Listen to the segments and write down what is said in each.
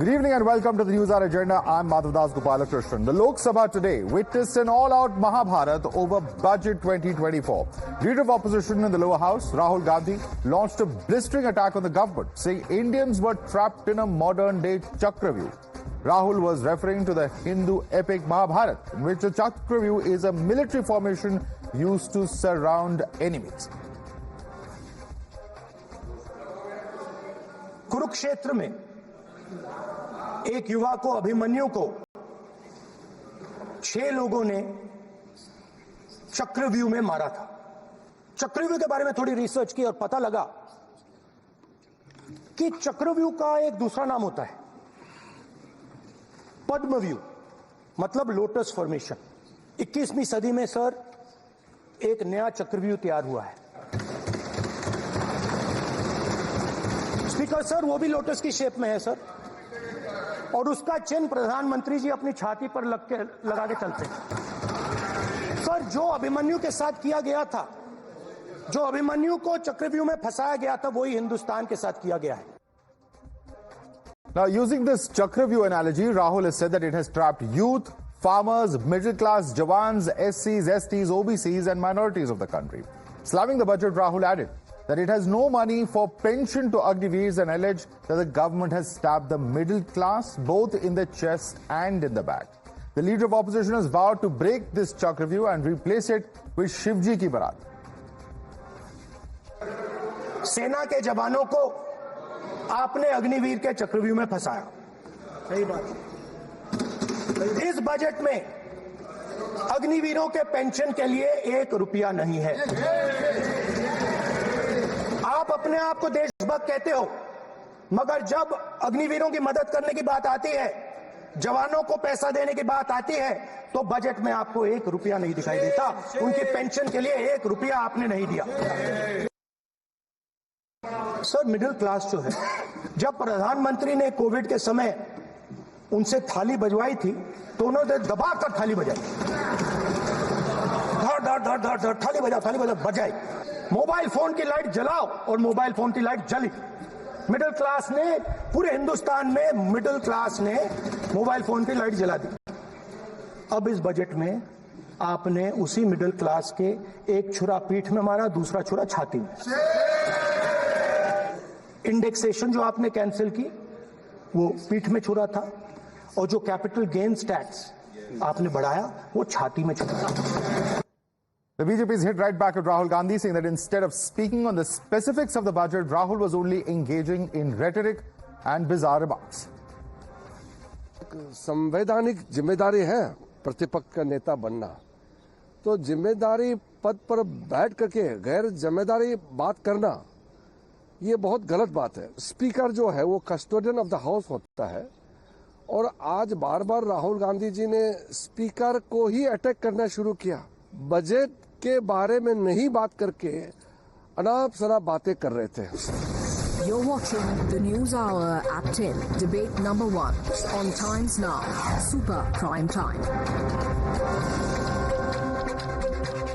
Good evening and welcome to the Newshour Agenda. I'm Madhavdas G. The Lok Sabha today witnessed an all-out Mahabharat over Budget 2024. Leader of opposition in the lower house, Rahul Gandhi, launched a blistering attack on the government, saying Indians were trapped in a modern-day Chakravyuh. Rahul was referring to the Hindu epic Mahabharat, in which a Chakravyuh is a military formation used to surround enemies. Kurukshetra में एक युवा को, अभिमन्यु को 6 लोगों ने चक्रव्यूह में मारा था। चक्रव्यूह के बारे में थोड़ी रिसर्च की और पता लगा कि चक्रव्यूह का एक दूसरा नाम होता है पद्मव्यूह, मतलब लोटस फॉर्मेशन। 21वीं सदी में सर एक नया चक्रव्यूह तैयार हुआ है। स्पीकर सर, वो भी लोटस की शेप में है सर, और उसका चिन्ह प्रधानमंत्री जी अपनी छाती पर लगा के चलते हैं। सर, जो अभिमन्यु के साथ किया गया था, जो अभिमन्यु को चक्रव्यूह में फंसाया गया था, वही हिंदुस्तान के साथ किया गया है। Now, using this Chakravyuh analogy, Rahul has said that it has trapped youth, farmers, middle class, jawans, SCs, STs, OBCs and minorities of the country. Slamming the budget, Rahul added that it has no money for pension to Agniveers and alleged that the government has stabbed the middle class both in the chest and in the back. The leader of opposition has vowed to break this Chakravyuh and replace it with Shivji ki barat. सेना के जवानों को आपने अग्निवीर के चक्रव्यूह में फंसाया। सही बात। इस बजट में अग्निवीरों के पेंशन के लिए 1 रुपया नहीं है। आप अपने आप को देशभक्त कहते हो, मगर जब अग्निवीरों की मदद करने की बात आती है, जवानों को पैसा देने की बात आती है, तो बजट में आपको 1 रुपया नहीं दिखाई देता। उनकी पेंशन के लिए 1 रुपया आपने नहीं दिया। सर, मिडिल क्लास जो है, जब प्रधानमंत्री ने कोविड के समय उनसे थाली बजवाई थी, तो उन्होंने दबाकर थाली बजाई। धड़ धड़ धड़ धड़ धड़ थाली बजा बजाई। मोबाइल फोन की लाइट जलाओ और मोबाइल फोन की लाइट जली। मिडिल क्लास ने, पूरे हिंदुस्तान में मिडिल क्लास ने मोबाइल फोन की लाइट जला दी। अब इस बजट में आपने उसी मिडिल क्लास के एक छुरा पीठ में मारा, दूसरा छुरा छाती में। इंडेक्सेशन जो आपने कैंसिल की, वो पीठ में छुरा था, और जो कैपिटल गेन्स टैक्स आपने बढ़ाया, वो छाती में छुरा था। The BJP has hit right back at Rahul Gandhi, saying that instead of speaking on the specifics of the budget, Rahul was only engaging in rhetoric and bizarre remarks. संवैधानिक जिम्मेदारी है प्रतिपक्ष का नेता बनना, तो जिम्मेदारी पद पर बैठ करके गैर जिम्मेदारी बात करना, ये बहुत गलत बात है। स्पीकर जो है वो कस्टोडियन ऑफ द हाउस होता है, और आज बार बार राहुल गांधी जी ने स्पीकर को ही अटैक करना शुरू किया। बजट के बारे में नहीं बात करके अनाप शनाप बातें कर रहे थे। You're watching the News Hour at 10, debate number 1 on Times Now, Super Prime Time.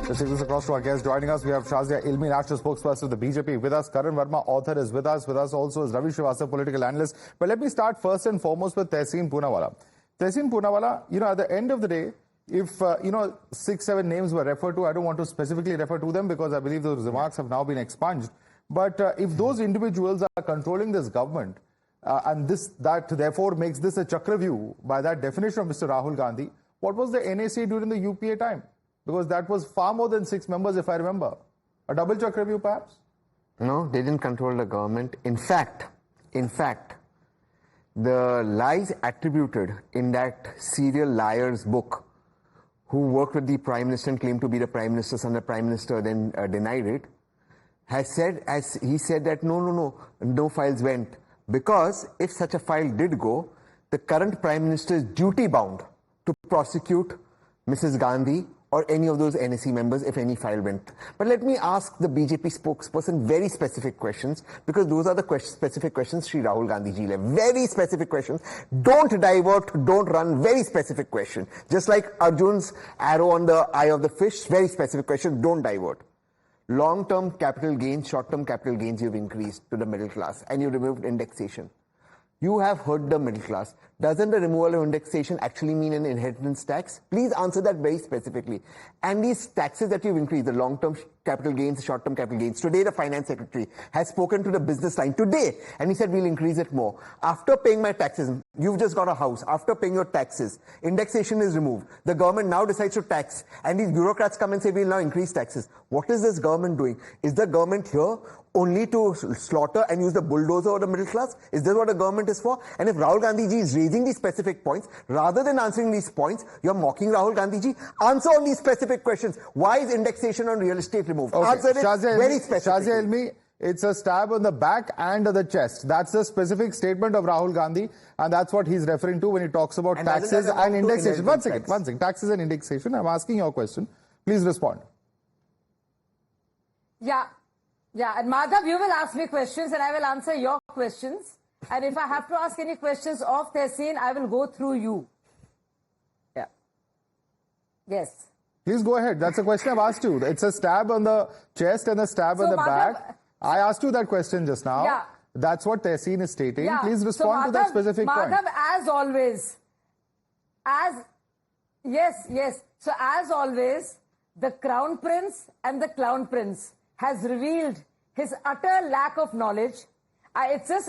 Let's take this across to our guests. Joining us, we have Shazia Ilmi, national spokesperson of the BJP. With us, Karan Verma, author, is with us. With us also is Ravi Srivastava, political analyst. But let me start first and foremost with Tehseen Poonawalla. Tehseen Poonawalla, at the end of the day, if, 6-7 names were referred to, I don't want to specifically refer to them because I believe those remarks have now been expunged. But if those individuals are controlling this government, and that therefore makes this a Chakravyuh by that definition of Mr. Rahul Gandhi, what was the NAC during the UPA time? Because that was far more than 6 members, if I remember. A double Chakravyuh, perhaps? No, they didn't control the government. In fact, the lies attributed in that serial liars book, who worked with the Prime Minister and claimed to be the Prime Minister's son, the Prime Minister then denied it, he said that no files went. Because if such a file did go, the current Prime Minister is duty bound to prosecute Mrs. Gandhi or any of those NSC members if any file went. But let me ask the BJP spokesperson very specific questions, because those are the specific questions Shri Rahul Gandhi ji left. Very specific questions. Don't divert, don't run. Very specific question. Just like Arjun's arrow on the eye of the fish, very specific question. Don't divert. Long-term capital gains, short-term capital gains you've increased to the middle class, and you removed indexation. You have hurt the middle class. Doesn't the removal of indexation actually mean an inheritance tax? Please answer that very specifically. And these taxes that you've increased, the long-term capital gains, the short-term capital gains, today the finance secretary has spoken to the business line today, and he said we'll increase it more. After paying my taxes, you've just got a house, after paying your taxes, indexation is removed. The government now decides to tax, and these bureaucrats come and say we'll now increase taxes. What is this government doing? Is the government here only to slaughter and use the bulldozer of the middle class? Is this what the government is for? And if Rahul Gandhi ji is raising these specific points, rather than answering these points, you're mocking Rahul Gandhi ji. Answer on these specific questions. Why is indexation on real estate removed? Okay. Answer it very specifically. Shazia Ilmi, it's a stab on the back and the chest. That's the specific statement of Rahul Gandhi, and that's what he's referring to when he talks about taxes and indexation. One second. Taxes and indexation. I'm asking your question. Please respond. Yeah, and Madhav, you will ask me questions and I will answer your questions. And if I have to ask any questions of Tehseen, I will go through you. Yeah. Yes. Please go ahead. That's a question I've asked you. It's a stab on the chest and a stab on the back. I asked you that question just now. Yeah. That's what Tehseen is stating. Yeah. Please respond to that specific point. Madhav, as always, yes. So as always, the Crown Prince and the Clown Prince has revealed his utter lack of knowledge. It shows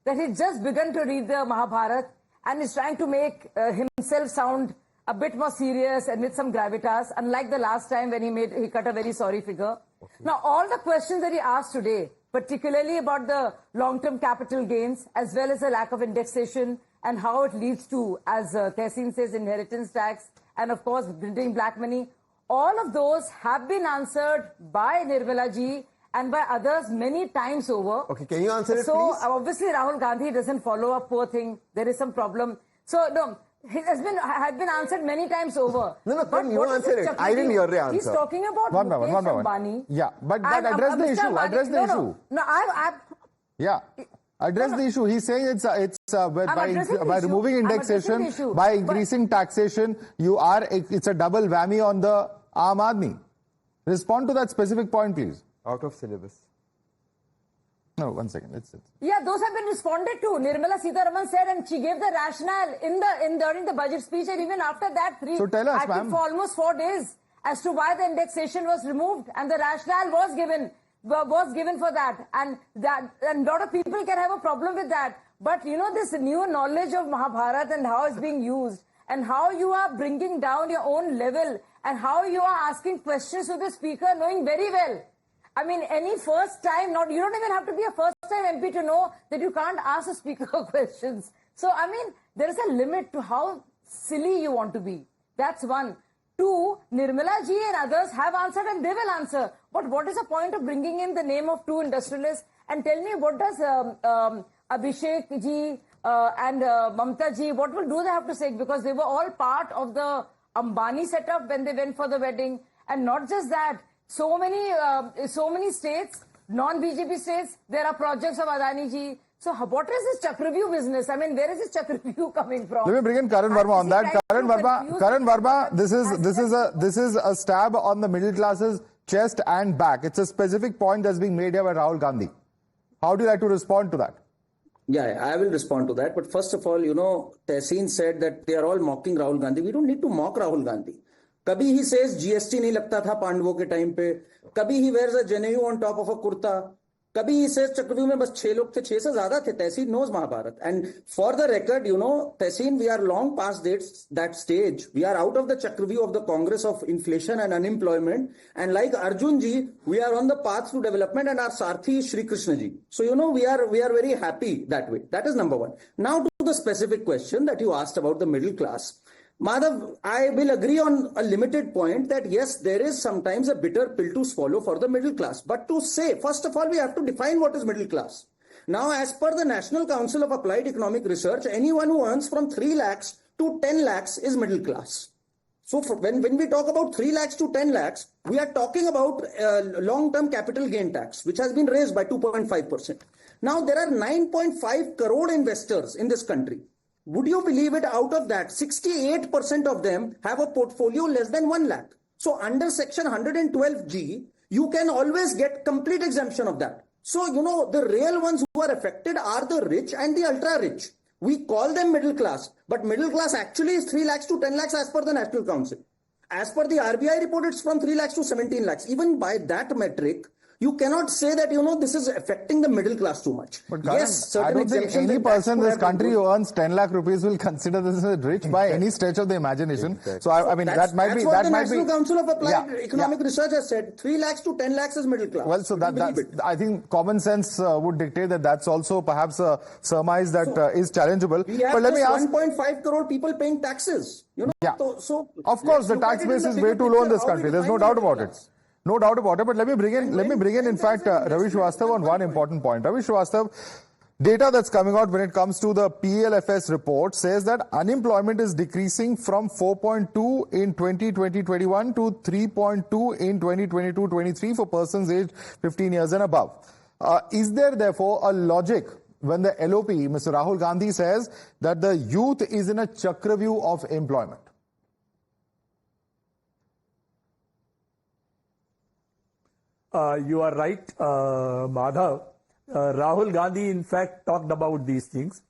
that he's just begun to read the Mahabharat and is trying to make himself sound a bit more serious and with some gravitas, unlike the last time when he cut a very sorry figure. Okay. Now, all the questions that he asked today, particularly about the long-term capital gains, as well as the lack of indexation and how it leads to, as Tehseen says, inheritance tax, and of course, printing black money, all of those have been answered by Nirmala ji and by others many times over. Okay, can you answer it, so, please? So, obviously, Rahul Gandhi doesn't follow up, poor thing. There is some problem. So, no, it has been answered many times over. No, then you answer it. I didn't hear the answer. He's talking about one by one. Yeah, but address the issue. Address the issue. Yeah. Address the issue. He's saying by removing indexation, by increasing taxation, it's a double whammy on the Aam Aadmi. Respond to that specific point, please. Out of syllabus. No, 1 second. Yeah, those have been responded to. Nirmala Sitharaman said, and she gave the rationale during the budget speech, and even after that, so tell us, ma'am, for almost 4 days as to why the indexation was removed, and the rationale was given for that, and a lot of people can have a problem with that. But you know, this new knowledge of Mahabharat and how it's being used, and how you are bringing down your own level, and how you are asking questions to the speaker, knowing very well. I mean, any first time, you don't even have to be a first time MP to know that you can't ask a speaker questions. So, I mean, there is a limit to how silly you want to be. That's one. 2, Nirmala ji and others have answered and they will answer. But what is the point of bringing in the name of 2 industrialists? And tell me, what does Abhishek ji and Mamta ji, what do they have to say? Because they were all part of the Ambani setup when they went for the wedding. And not just that, so many states, non-BJP states, there are projects of Adani ji. So what is this Chakravyuh business? I mean, where is this Chakravyuh coming from? Let me bring in Karan Verma on that. Karan Verma, this is a stab on the middle class's chest and back. It's a specific point that's being made here by Rahul Gandhi. How do you like to respond to that? Yeah, I will respond to that. But first of all, you know, Tehseen said that they are all mocking Rahul Gandhi. We don't need to mock Rahul Gandhi. कभी he says GST नहीं लगता था पांडवों के time पे, कभी he wears a Jneyu on top of a kurta, कभी he says चक्रव्यूह में बस 6 लोग थे, 6 से ज्यादा थे. Tehseen knows Mahabharat. And for the record, you know, Tehseen, we are long past that stage. We are out of the Chakravyuh of the Congress of inflation and unemployment. And like Arjun ji, we are on the path to development, and our Sarthi is Shri Krishna ji. So, you know, we are very happy that way. That is number one. Now to the specific question that you asked about the middle class. Madhav, I will agree on a limited point that yes, there is sometimes a bitter pill to swallow for the middle class. But to say, first of all, we have to define what is middle class. Now, as per the National Council of Applied Economic Research, anyone who earns from 3 lakhs to 10 lakhs is middle class. So when we talk about 3 lakhs to 10 lakhs, we are talking about long-term capital gain tax, which has been raised by 2.5%. Now, there are 9.5 crore investors in this country. Would you believe it? Out of that, 68% of them have a portfolio less than 1 lakh. So under section 112G, you can always get complete exemption of that. So, the real ones who are affected are the rich and the ultra rich. We call them middle class, but middle class actually is 3 lakhs to 10 lakhs as per the National Council. As per the RBI report, it's from 3 lakhs to 17 lakhs. Even by that metric, you cannot say that, this is affecting the middle class too much. But Karan, yes, certain I don't think exemptions any and tax person in would this have been country good. who earns 10 lakh rupees will consider this as rich by any stretch of the imagination. Exactly. So, I mean, That's that might be... what that the might National be, Council of Applied Yeah, Economic Research has said. 3 lakhs to 10 lakhs is middle class. Well, so Would you that's, believe it? I think common sense would dictate that that's also perhaps a surmise that is challengeable. We have But let me just ask... 1.5 crore people paying taxes. Yeah. So Of course, the tax base is way too low in this country. There's no doubt about it. No doubt about it. But let me bring in, in fact, Ravi Srivastava on one important point. Ravi Srivastava, data that's coming out when it comes to the PLFS report says that unemployment is decreasing from 4.2 in 2020-21 to 3.2 in 2022-23 for persons aged 15 years and above. Is there therefore a logic when the LOP, Mr. Rahul Gandhi, says that the youth is in a Chakravyuh of employment? You are right, Madhav. Rahul Gandhi, in fact, talked about these things.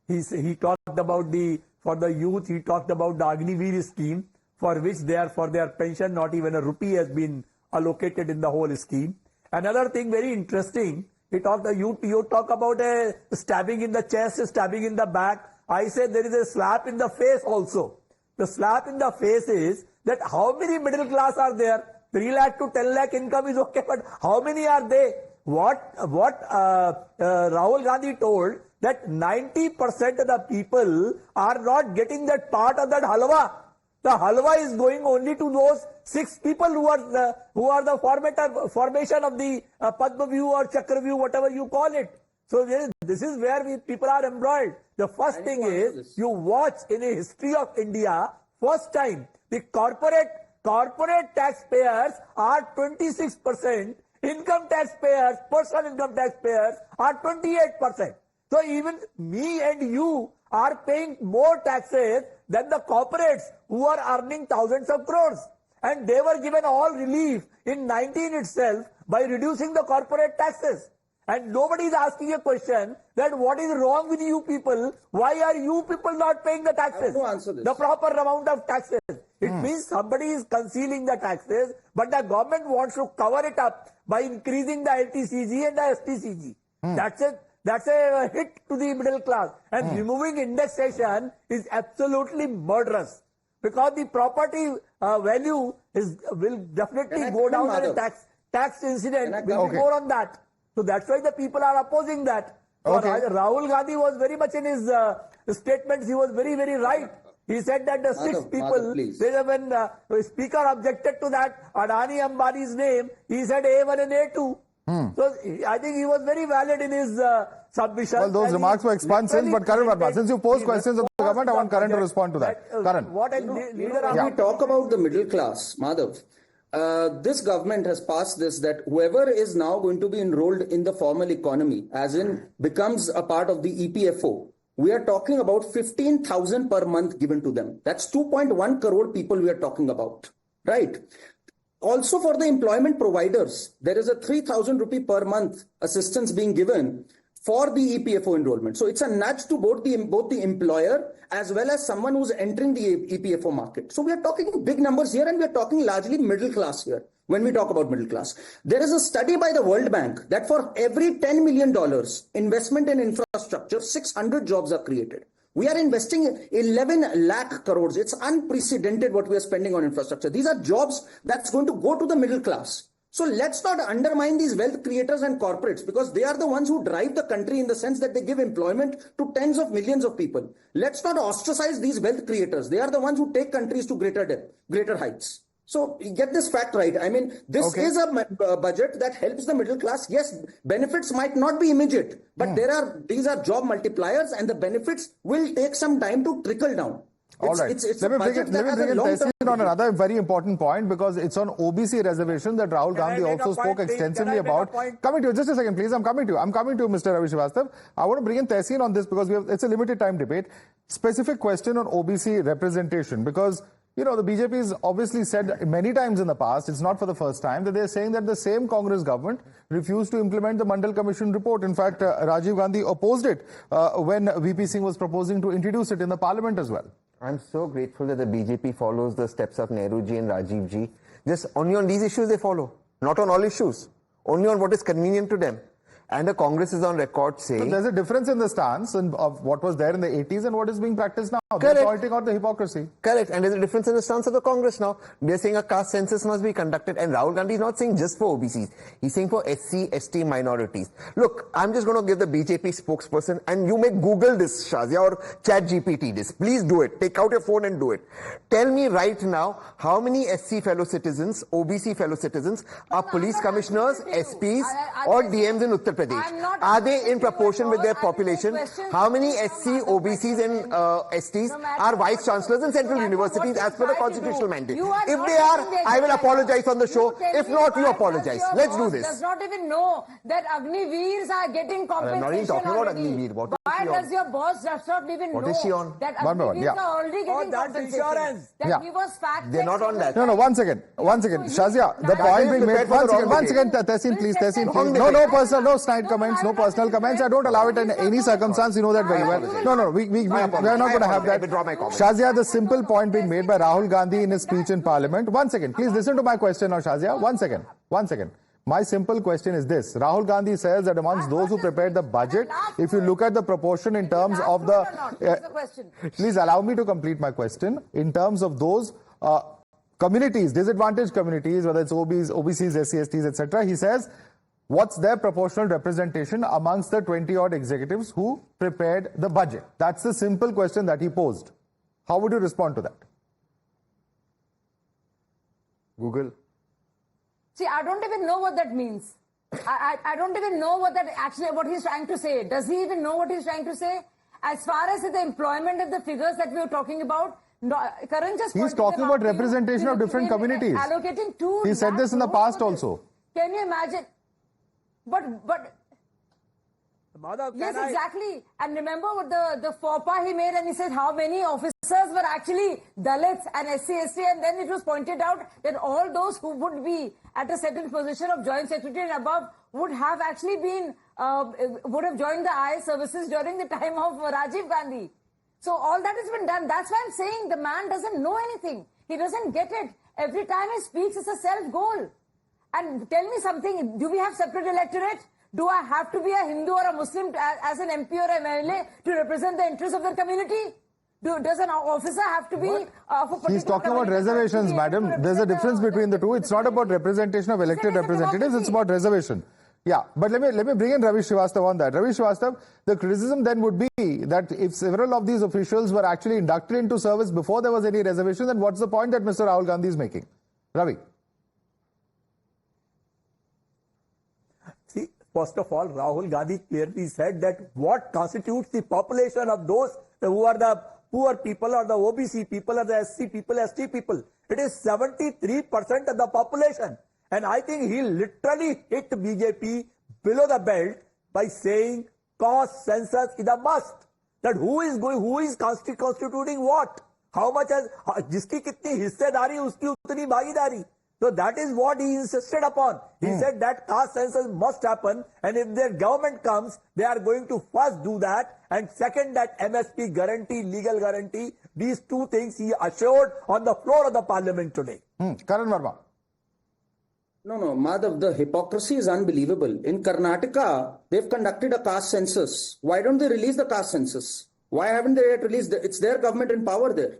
He talked about for the youth, he talked about the Agniveer scheme, for which for their pension, not even a rupee has been allocated in the whole scheme. Another thing very interesting, you talk about a stabbing in the chest, stabbing in the back. I said there is a slap in the face also. The slap in the face is that how many middle class are there? 3 lakh to 10 lakh income is okay, but how many are they? What Rahul Gandhi told that 90% of the people are not getting that part of that halwa. The halwa is going only to those 6 people who are the formation of the Padma-view or Chakravyuh, whatever you call it. So this is where people are embroiled. The first thing is, you watch in a history of India, first time the corporate taxpayers are 26%, income taxpayers, personal income taxpayers are 28%. So even me and you are paying more taxes than the corporates who are earning thousands of crores. And they were given all relief in 19 itself by reducing the corporate taxes. And nobody is asking a question that what is wrong with you people? Why are you people not paying the taxes? I have to answer this. The proper amount of taxes. It means somebody is concealing the taxes, but the government wants to cover it up by increasing the LTCG and the STCG. That's a hit to the middle class. And removing indexation is absolutely murderous, because the property value will definitely go down on a tax incident. Will be more on that. So that's why the people are opposing that. So Rahul Gandhi was very much in his statements, he was very, very right. He said that the 6 people, when the speaker objected to that Adani Ambani's name, he said A1 and A2. So I think he was very valid in his submission. Well, those remarks were expansive, but Karan Verma, since you posed questions of the government, I want Karan to respond to that. Karan. When we talk about the middle class, Madhav, this government has passed this, that whoever is now going to be enrolled in the formal economy, as in becomes a part of the EPFO, we are talking about 15,000 per month given to them. That's 2.1 crore people we are talking about, right? Also for the employment providers, there is a 3,000 rupee per month assistance being given for the EPFO enrollment. So it's a nudge to both the employer as well as someone who's entering the EPFO market. So we are talking big numbers here, and we are talking largely middle class here. When we talk about middle class, there is a study by the World Bank that for every $10 million investment in infrastructure, 600 jobs are created. We are investing 11 lakh crores. It's unprecedented what we are spending on infrastructure. These are jobs that's going to go to the middle class. So let's not undermine these wealth creators and corporates, because they are the ones who drive the country in the sense that they give employment to tens of millions of people. Let's not ostracize these wealth creators. They are the ones who take countries to greater heights. So get this fact right. I mean, this is a budget that helps the middle class. Yes, benefits might not be immediate, but these are job multipliers, and the benefits will take some time to trickle down. All right. Let me bring in Tehseen on another very important point, because it's on OBC reservation that Rahul Gandhi also spoke extensively about. Coming to you, just a second, please. I'm coming to you, Mr. Ravi Srivastava. I want to bring in Tehseen on this because it's a limited time debate. Specific question on OBC representation, because You know, the BJP has obviously said many times in the past, it's not for the first time, that they're saying that the same Congress government refused to implement the Mandal Commission report. In fact, Rajiv Gandhi opposed it when VP Singh was proposing to introduce it in the parliament as well. I'm so grateful that the BJP follows the steps of Nehru ji and Rajiv ji. Just only on these issues they follow, not on all issues, only on what is convenient to them. And the Congress is on record saying... So there's a difference in the stance of what was there in the 80s and what is being practiced now. Correct. They're pointing out the hypocrisy. Correct. And there's a difference in the stance of the Congress now. They're saying a caste census must be conducted. And Rahul Gandhi is not saying just for OBCs. He's saying for SC, ST minorities. Look, I'm just going to give the BJP spokesperson, and you may Google this, Shazia, or chat GPT this. Please do it. Take out your phone and do it. Tell me right now how many SC fellow citizens, OBC fellow citizens are police commissioners, SPs or DMs in Uttar Pradesh. Are they in proportion with their population? How many SC, OBCs and STs are vice chancellors in central universities as per the constitutional mandate? If they are, I will apologize on the show. If not, you apologize. Let's do this. Does not even know that Agniveers are getting compensation. I'm not even talking about Agniveer. Why does your boss does not even know is she on? that Agniveers are already getting compensation? That he was fact. They're not on that. No, one second. Shazia, the point being made. Once again, Tehseen, please. No personal, no snide comments, no personal comments. I don't allow it in any circumstance. You know that very well. No, we are not going to have that. Shazia, the simple point being made by Rahul Gandhi in his speech in Parliament. One second, please listen to my question now, Shazia. One second. My simple question is this. Rahul Gandhi says that amongst those who prepared the budget, if you look at the proportion in terms of the... Please allow me to complete my question. In terms of those communities, disadvantaged communities, whether it's OBCs, SCSTs, etc., he says, what's their proportional representation amongst the 20-odd executives who prepared the budget? That's the simple question that he posed. How would you respond to that? Google. See, I don't even know what that means. I don't even know what he's trying to say. Does he even know what he's trying to say? As far as the employment of the figures that we were talking about, Karan just... He's talking about representation of different communities. Allocating 2 He said this in the past also. Can you imagine? But Madhav, yes, exactly. And remember what the faux pas he made, and he said how many officers were actually Dalits and SC, ST, and then it was pointed out that all those who would be at a certain position of joint secretary and above would have actually been, would have joined the IS services during the time of Rajiv Gandhi. So all that has been done. That's why I'm saying the man doesn't know anything. He doesn't get it. Every time he speaks, it's a self-goal. And tell me something, do we have separate electorate? Do I have to be a Hindu or a Muslim as an MP or MLA to represent the interests of their community? Does an officer have to be... He's talking about reservations, madam. There's a difference between the two. It's not about representation of elected representatives, it's about reservation. Yeah, but let me bring in Ravi Srivastava on that. Ravi Srivastava, the criticism then would be that if several of these officials were actually inducted into service before there was any reservation, then what's the point that Mr. Rahul Gandhi is making? Ravi. See, first of all, Rahul Gandhi clearly said that what constitutes the population of those who are the poor people or the OBC people or the SC people, ST people. It is 73% of the population. And I think he literally hit BJP below the belt by saying caste census is a must. That who is constituting what? How much has, jiski kitni hissedari, uski utni bhagidari. So that is what he insisted upon. He said that caste census must happen, and if their government comes, they are going to first do that, and second that MSP guarantee, legal guarantee. These two things he assured on the floor of the parliament today. Karan Verma. No, Madhav, the hypocrisy is unbelievable. In Karnataka, they've conducted a caste census. Why don't they release the caste census? Why haven't they yet released it? It's their government in power there.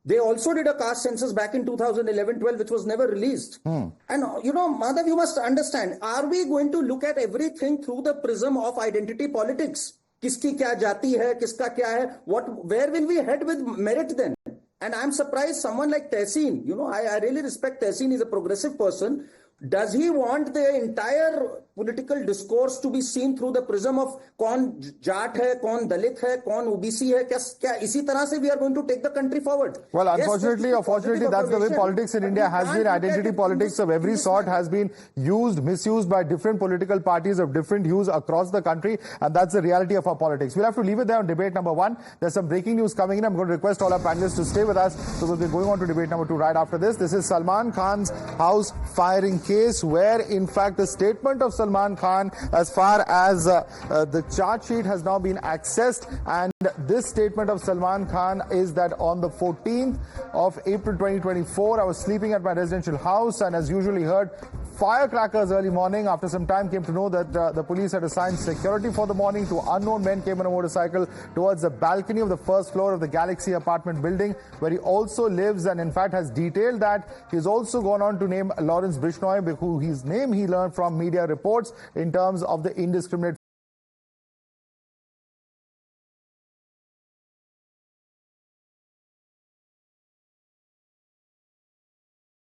They also did a caste census back in 2011-12, which was never released. And, Madhav, you must understand, are we going to look at everything through the prism of identity politics? Kiski kya jati hai, kiska kya hai? Where will we head with merit then? And I'm surprised someone like Tehseen, I really respect Tehseen, he's a progressive person. Does he want the entire political discourse to be seen through the prism of कौन जाट है, कौन दलित है, कौन OBC है, क्या इसी तरह से we are going to take the country forward. Well, unfortunately or fortunately, that's the way politics in India has been. Identity politics of every sort has been used, misused by different political parties of different hues across the country, and that's the reality of our politics. We'll have to leave it there on debate number 1. There's some breaking news coming in. I'm going to request all our panelists to stay with us because we're going on to debate number 2 right after this. This is Salman Khan's house firing case, where in fact the statement of Salman Khan as far as the charge sheet has now been accessed, and this statement of Salman Khan is that on the 14th of April 2024, I was sleeping at my residential house and as usually heard firecrackers early morning. After some time came to know that the police had assigned security for the morning. Two unknown men came on a motorcycle towards the balcony of the first floor of the Galaxy apartment building where he also lives, and in fact has detailed that he's also gone on to name Lawrence Bishnoi, whose name he learned from media reports in terms of the indiscriminate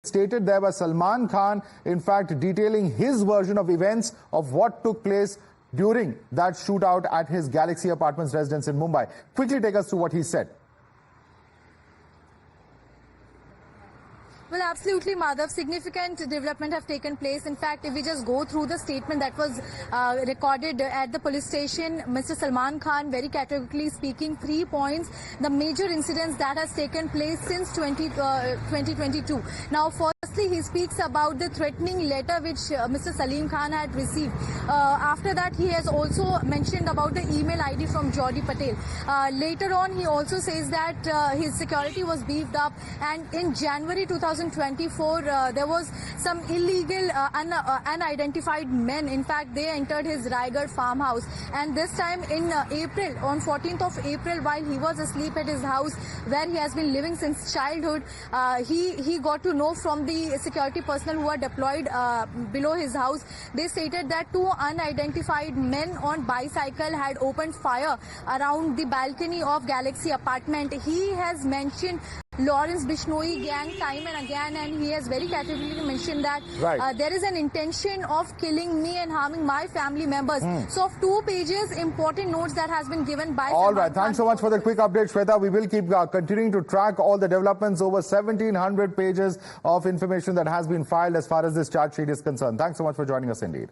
stated there by Salman Khan, in fact detailing his version of events of what took place during that shootout at his Galaxy Apartments residence in Mumbai. Quickly take us through what he said. Well, absolutely, Madhav. Significant development have taken place. In fact, if we just go through the statement that was recorded at the police station, Mr. Salman Khan very categorically speaking 3 points, the major incidents that has taken place since 2022. Now, firstly, he speaks about the threatening letter which Mr. Salim Khan had received. After that, he has also mentioned about the email ID from Jyoti Patel. Later on, he also says that his security was beefed up, and in January 2024, there was some illegal unidentified men. In fact, they entered his Raigad farmhouse, and this time in April, on 14th of April, while he was asleep at his house where he has been living since childhood, he got to know from the security personnel who are deployed below his house. They stated that 2 unidentified men on bicycle had opened fire around the balcony of Galaxy apartment. He has mentioned Lawrence Bishnoi gang time and again, and he has very categorically mentioned that there is an intention of killing me and harming my family members. So of 2 pages, important notes that has been given by all right, thanks so much for the quick update, Shweta. We will keep continuing to track all the developments. Over 1,700 pages of information that has been filed as far as this charge sheet is concerned. Thanks so much for joining us indeed.